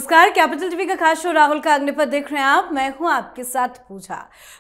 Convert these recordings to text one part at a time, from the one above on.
नमस्कार, capital TV का खास शो राहुल का अग्निपथ देख रहे हैं आप। मैं हूं आपके साथ पूजा।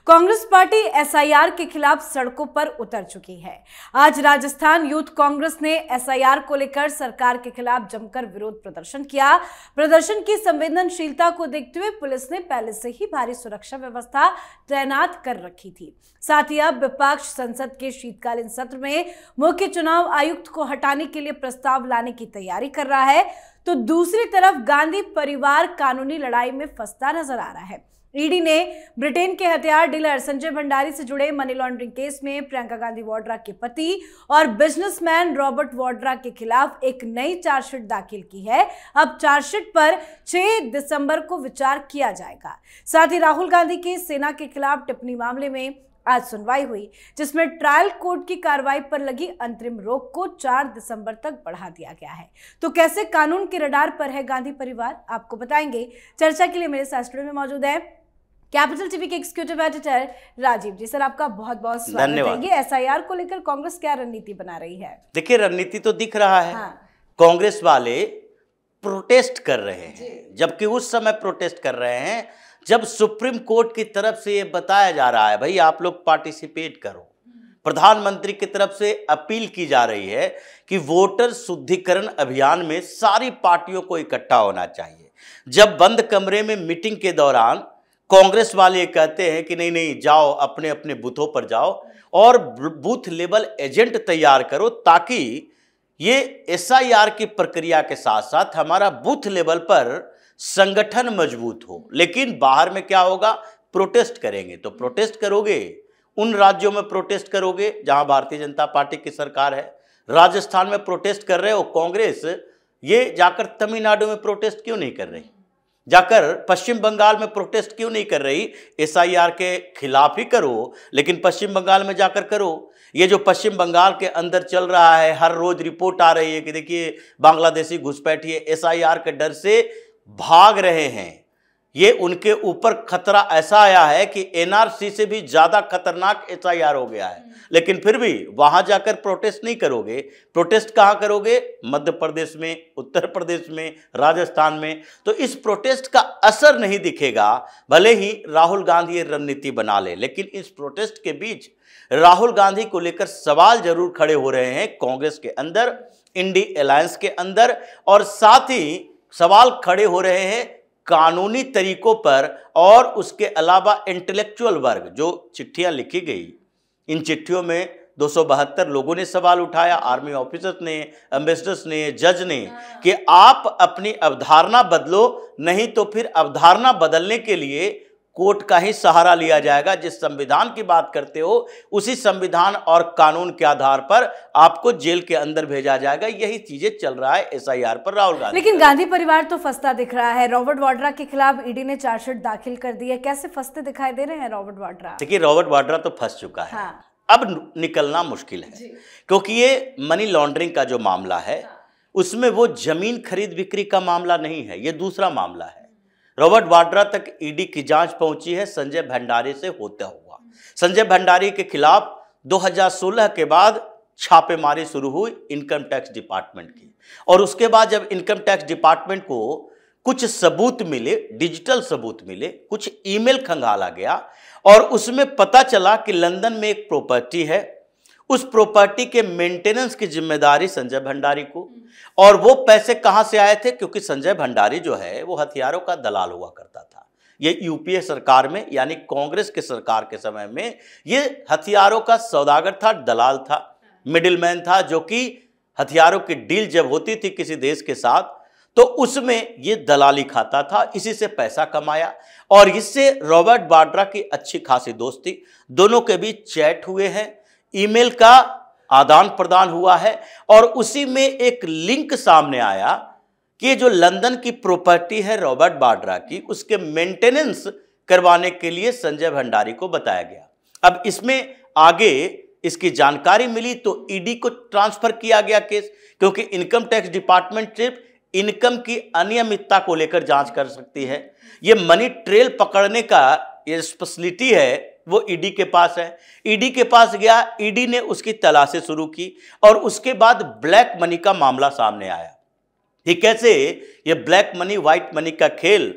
कांग्रेस पार्टी एसआईआर के खिलाफ सड़कों पर उतर चुकी है। आज राजस्थान यूथ कांग्रेस ने एसआईआर को लेकर सरकार के खिलाफ जमकर विरोध प्रदर्शन किया। प्रदर्शन की संवेदनशीलता को देखते हुए पुलिस ने पहले से ही भारी सुरक्षा व्यवस्था तैनात कर रखी थी। साथ ही अब विपक्ष संसद के शीतकालीन सत्र में मुख्य चुनाव आयुक्त को हटाने के लिए प्रस्ताव लाने की तैयारी कर रहा है, तो दूसरी तरफ गांधी परिवार कानूनी लड़ाई में फंसता नजर आ रहा है। ईडी ने ब्रिटेन के हथियार डीलर संजय भंडारी से जुड़े मनी लॉन्ड्रिंग केस में प्रियंका गांधी वाड्रा के पति और बिजनेसमैन रॉबर्ट वाड्रा के खिलाफ एक नई चार्जशीट दाखिल की है। अब चार्जशीट पर 6 दिसंबर को विचार किया जाएगा। साथ ही राहुल गांधी के सेना के खिलाफ टिप्पणी मामले में आज सुनवाई हुई, जिसमें ट्रायल कोर्ट की कार्रवाई पर लगी अंतरिम रोक को 4 दिसंबर तक बढ़ा दिया गया है। तो कैसे कानून के रडार पर है गांधी परिवार, आपको बताएंगे। चर्चा के लिए मेरे साथ स्टूडियो में मौजूद है कैपिटल टीवी के एग्जीक्यूटिव एडिटर राजीव जी। सर, आपका बहुत बहुत स्वागत है। ये एसआईआर को लेकर कांग्रेस क्या रणनीति बना रही है? देखिए, रणनीति तो दिख रहा है। कांग्रेस वाले प्रोटेस्ट कर रहे हैं, जबकि उस समय प्रोटेस्ट कर रहे हैं जब सुप्रीम कोर्ट की तरफ से ये बताया जा रहा है भाई आप लोग पार्टिसिपेट करो। प्रधानमंत्री की तरफ से अपील की जा रही है कि वोटर शुद्धिकरण अभियान में सारी पार्टियों को इकट्ठा होना चाहिए। जब बंद कमरे में मीटिंग के दौरान कांग्रेस वाले कहते हैं कि नहीं नहीं जाओ, अपने अपने बूथों पर जाओ और बूथ लेवल एजेंट तैयार करो, ताकि ये एसआईआर की प्रक्रिया के साथ साथ हमारा बूथ लेवल पर संगठन मजबूत हो। लेकिन बाहर में क्या होगा? प्रोटेस्ट करेंगे। तो प्रोटेस्ट करोगे, उन राज्यों में प्रोटेस्ट करोगे जहां भारतीय जनता पार्टी की सरकार है। राजस्थान में प्रोटेस्ट कर रहे हो कांग्रेस, ये जाकर तमिलनाडु में प्रोटेस्ट क्यों नहीं कर रही? जाकर पश्चिम बंगाल में प्रोटेस्ट क्यों नहीं कर रही? एसआईआर के खिलाफ ही करो, लेकिन पश्चिम बंगाल में जाकर करो। ये जो पश्चिम बंगाल के अंदर चल रहा है, हर रोज रिपोर्ट आ रही है कि देखिए बांग्लादेशी घुसपैठी एसआईआर के डर से भाग रहे हैं। ये उनके ऊपर खतरा ऐसा आया है कि एनआरसी से भी ज्यादा खतरनाक एसआईआर हो गया है। लेकिन फिर भी वहां जाकर प्रोटेस्ट नहीं करोगे। प्रोटेस्ट कहां करोगे? मध्य प्रदेश में, उत्तर प्रदेश में, राजस्थान में। तो इस प्रोटेस्ट का असर नहीं दिखेगा, भले ही राहुल गांधी ये रणनीति बना ले। लेकिन इस प्रोटेस्ट के बीच राहुल गांधी को लेकर सवाल जरूर खड़े हो रहे हैं कांग्रेस के अंदर, इंडी अलायंस के अंदर, और साथ ही सवाल खड़े हो रहे हैं कानूनी तरीकों पर। और उसके अलावा इंटेलेक्चुअल वर्ग, जो चिट्ठियां लिखी गई, इन चिट्ठियों में 272 लोगों ने सवाल उठाया, आर्मी ऑफिसर्स ने, एम्बेसडर्स ने, जज ने, कि आप अपनी अवधारणा बदलो, नहीं तो फिर अवधारणा बदलने के लिए कोर्ट का ही सहारा लिया जाएगा। जिस संविधान की बात करते हो उसी संविधान और कानून के आधार पर आपको जेल के अंदर भेजा जाएगा। यही चीजें चल रहा है एसआईआर पर राहुल गांधी। लेकिन गांधी परिवार तो फंसता दिख रहा है। रॉबर्ट वाड्रा के खिलाफ ईडी ने चार्जशीट दाखिल कर दी है। कैसे फंसते दिखाई दे रहे हैं रॉबर्ट वाड्रा? देखिए, रॉबर्ट वाड्रा तो फंस चुका है। अब निकलना मुश्किल है, क्योंकि ये मनी लॉन्ड्रिंग का जो मामला है उसमें वो जमीन खरीद बिक्री का मामला नहीं है, ये दूसरा मामला है। रॉबर्ट वाड्रा तक ईडी की जांच पहुंची है संजय भंडारी से होता हुआ। संजय भंडारी के खिलाफ 2016 के बाद छापेमारी शुरू हुई इनकम टैक्स डिपार्टमेंट की, और उसके बाद जब इनकम टैक्स डिपार्टमेंट को कुछ सबूत मिले, डिजिटल सबूत मिले, कुछ ईमेल खंगाला गया, और उसमें पता चला कि लंदन में एक प्रॉपर्टी है, उस प्रॉपर्टी के मेंटेनेंस की जिम्मेदारी संजय भंडारी को। और वो पैसे कहां से आए थे? क्योंकि संजय भंडारी जो है वो हथियारों का दलाल हुआ करता था। ये यूपीए सरकार में, यानी कांग्रेस के सरकार के समय में, ये हथियारों का सौदागर था, दलाल था, मिडिलमैन था, जो कि हथियारों की डील जब होती थी किसी देश के साथ तो उसमें ये दलाली खाता था, इसी से पैसा कमाया। और इससे रॉबर्ट वाड्रा की अच्छी खासी दोस्ती, दोनों के बीच चैट हुए हैं, ईमेल का आदान प्रदान हुआ है, और उसी में एक लिंक सामने आया कि जो लंदन की प्रॉपर्टी है रॉबर्ट वाड्रा की, उसके मेंटेनेंस करवाने के लिए संजय भंडारी को बताया गया। अब इसमें आगे इसकी जानकारी मिली तो ईडी को ट्रांसफर किया गया केस, क्योंकि इनकम टैक्स डिपार्टमेंट सिर्फ इनकम की अनियमितता को लेकर जांच कर सकती है। ये मनी ट्रेल पकड़ने का ये स्पेशलिटी है वो ईडी के पास है। ईडी के पास गया, ईडी ने उसकी तलाशी शुरू की, और उसके बाद ब्लैक मनी का मामला सामने आया। कि कैसे ये ब्लैक मनी व्हाइट मनी का खेल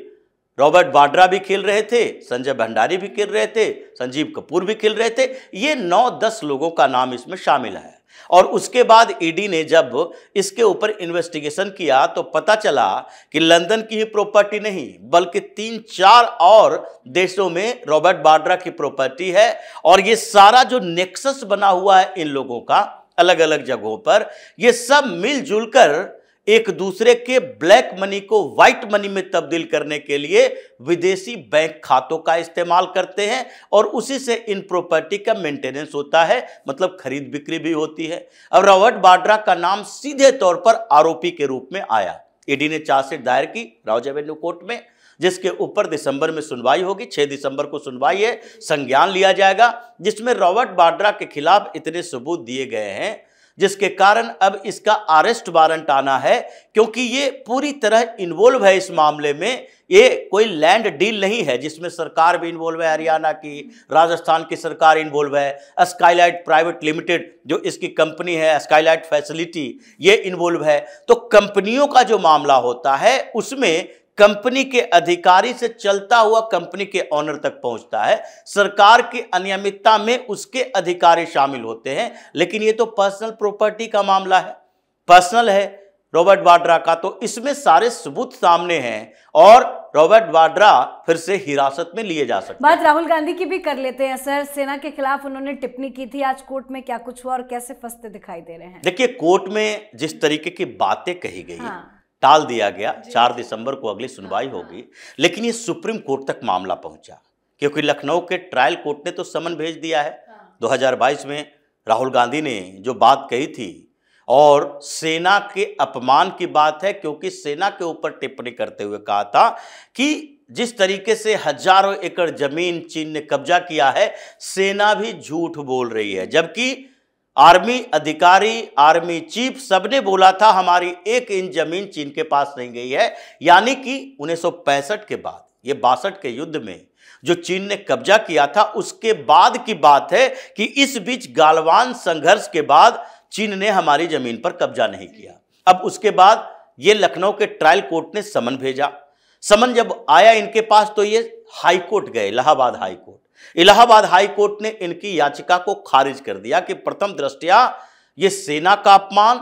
रॉबर्ट वाड्रा भी खेल रहे थे, संजय भंडारी भी खेल रहे थे, संजीव कपूर भी खेल रहे थे। ये 9-10 लोगों का नाम इसमें शामिल है। और उसके बाद ईडी ने जब इसके ऊपर इन्वेस्टिगेशन किया तो पता चला कि लंदन की ही प्रॉपर्टी नहीं बल्कि 3-4 और देशों में रॉबर्ट वाड्रा की प्रॉपर्टी है। और ये सारा जो नेक्सस बना हुआ है इन लोगों का अलग अलग जगहों पर, ये सब मिलजुल कर एक दूसरे के ब्लैक मनी को व्हाइट मनी में तब्दील करने के लिए विदेशी बैंक खातों का इस्तेमाल करते हैं और उसी से इन प्रॉपर्टी का मेंटेनेंस होता है, मतलब खरीद बिक्री भी होती है। अब रॉबर्ट वाड्रा का नाम सीधे तौर पर आरोपी के रूप में आया। ईडी ने चार्जशीट दायर की राउज एवेन्यू कोर्ट में, जिसके ऊपर दिसंबर में सुनवाई होगी। 6 दिसंबर को सुनवाई है, संज्ञान लिया जाएगा, जिसमें रॉबर्ट वाड्रा के खिलाफ इतने सबूत दिए गए हैं जिसके कारण अब इसका अरेस्ट वारंट आना है, क्योंकि ये पूरी तरह इन्वॉल्व है इस मामले में। ये कोई लैंड डील नहीं है जिसमें सरकार भी इन्वॉल्व है, हरियाणा की, राजस्थान की सरकार इन्वॉल्व है, स्काईलाइट प्राइवेट लिमिटेड जो इसकी कंपनी है, स्काईलाइट फैसिलिटी, ये इन्वॉल्व है। तो कंपनियों का जो मामला होता है उसमें कंपनी के अधिकारी से चलता हुआ कंपनी के ऑनर तक पहुंचता है। सरकार की अनियमितता में उसके अधिकारी शामिल होते हैं, लेकिन ये तो पर्सनल प्रॉपर्टी का मामला है, पर्सनल है रॉबर्ट वाड्रा का, तो इसमें सारे सबूत सामने हैं और रॉबर्ट वाड्रा फिर से हिरासत में लिए जा सकते हैं। बात राहुल गांधी की भी कर लेते हैं सर। सेना के खिलाफ उन्होंने टिप्पणी की थी, आज कोर्ट में क्या कुछ हुआ और कैसे फंसते दिखाई दे रहे हैं? देखिए, कोर्ट में जिस तरीके की बातें कही गई, टाल दिया गया, 4 दिसंबर को अगली सुनवाई होगी, लेकिन ये सुप्रीम कोर्ट तक मामला पहुंचा, क्योंकि लखनऊ के ट्रायल कोर्ट ने तो समन भेज दिया है। 2022 में राहुल गांधी ने जो बात कही थी और सेना के अपमान की बात है, क्योंकि सेना के ऊपर टिप्पणी करते हुए कहा था कि जिस तरीके से हजारों एकड़ जमीन चीन ने कब्जा किया है, सेना भी झूठ बोल रही है, जबकि आर्मी अधिकारी, आर्मी चीफ सबने बोला था हमारी 1 इंच जमीन चीन के पास नहीं गई है। यानी कि 1965 के बाद, ये 62 के युद्ध में जो चीन ने कब्जा किया था उसके बाद की बात है कि इस बीच गालवान संघर्ष के बाद चीन ने हमारी जमीन पर कब्जा नहीं किया। अब उसके बाद ये लखनऊ के ट्रायल कोर्ट ने समन भेजा। समन जब आया इनके पास तो ये हाई कोर्ट गए, Allahabad high court. Allahabad high court ने इनकी याचिका को खारिज कर दिया कि प्रथम दृष्टया ये सेना का अपमान,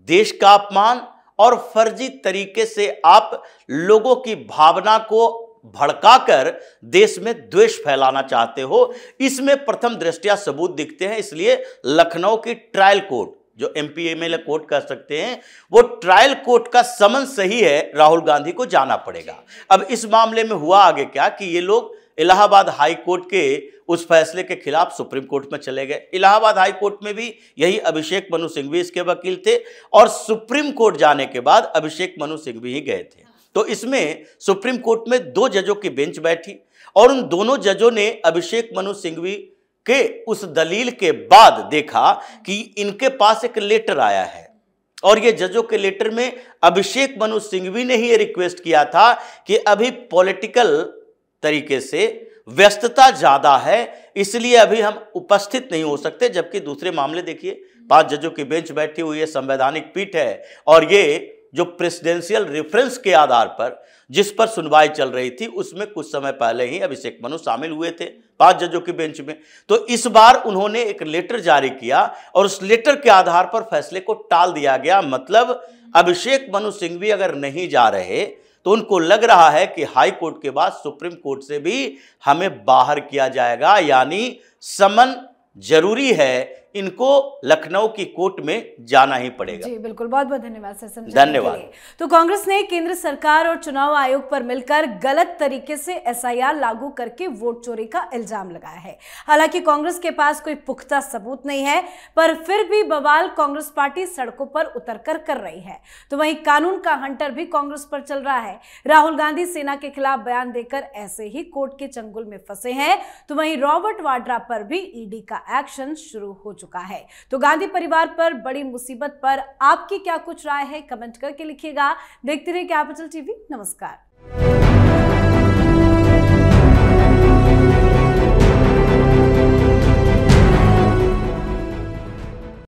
देश का अपमान और फर्जी तरीके से आप लोगों की भावना को भड़काकर देश में द्वेष फैलाना चाहते हो, इसमें प्रथम दृष्टया सबूत दिखते हैं। इसलिए लखनऊ की ट्रायल कोर्ट, जो एमपी एमएलए कोर्ट कर सकते हैं, वो ट्रायल कोर्ट का समन सही है, राहुल गांधी को जाना पड़ेगा। अब इस मामले में हुआ आगे क्या कि ये लोग इलाहाबाद हाई कोर्ट के उस फैसले के खिलाफ सुप्रीम कोर्ट में चले गए। इलाहाबाद हाई कोर्ट में भी यही अभिषेक मनु सिंघवी इसके वकील थे और सुप्रीम कोर्ट जाने के बाद अभिषेक मनु सिंघवी ही गए थे। तो इसमें सुप्रीम कोर्ट में 2 जजों की बेंच बैठी और उन दोनों जजों ने अभिषेक मनु सिंघवी के उस दलील के बाद देखा कि इनके पास एक लेटर आया है और ये जजों के लेटर में अभिषेक मनु सिंघवी ने ही ये रिक्वेस्ट किया था कि अभी पॉलिटिकल तरीके से व्यस्तता ज्यादा है, इसलिए अभी हम उपस्थित नहीं हो सकते। जबकि दूसरे मामले देखिए, 5 जजों की बेंच बैठी हुई है, संवैधानिक पीठ है और ये जो प्रेसिडेंशियल रेफरेंस के आधार पर जिस पर सुनवाई चल रही थी उसमें कुछ समय पहले ही अभिषेक मनु शामिल हुए थे 5 जजों की बेंच में। तो इस बार उन्होंने एक लेटर जारी किया और उस लेटर के आधार पर फैसले को टाल दिया गया। मतलब अभिषेक मनु सिंघवी अगर नहीं जा रहे तो उनको लग रहा है कि हाई कोर्ट के बाद सुप्रीम कोर्ट से भी हमें बाहर किया जाएगा, यानी समन जरूरी है, इनको लखनऊ की कोर्ट में जाना ही पड़ेगा। जी बिल्कुल, बहुत बहुत धन्यवाद सर समझाने धन्यवाद। के लिए। तो कांग्रेस ने केंद्र सरकार और चुनाव आयोग पर मिलकर गलत तरीके से एसआईआर लागू करके वोट चोरी का इल्जाम लगाया है। हालांकि कांग्रेस के पास कोई पुख्ता सबूत नहीं है, पर फिर भी बवाल कांग्रेस पार्टी सड़कों पर उतरकर कर रही है। तो वहीं कानून का हंटर भी कांग्रेस पर चल रहा है। राहुल गांधी सेना के खिलाफ बयान देकर ऐसे ही कोर्ट के चंगुल में फंसे हैं, तो वहीं रॉबर्ट वाड्रा पर भी ईडी का एक्शन शुरू हो चुका है। तो गांधी परिवार पर बड़ी मुसीबत पर आपकी क्या कुछ राय है, कमेंट करके लिखिएगा। देखते रहिए कैपिटल टीवी। नमस्कार।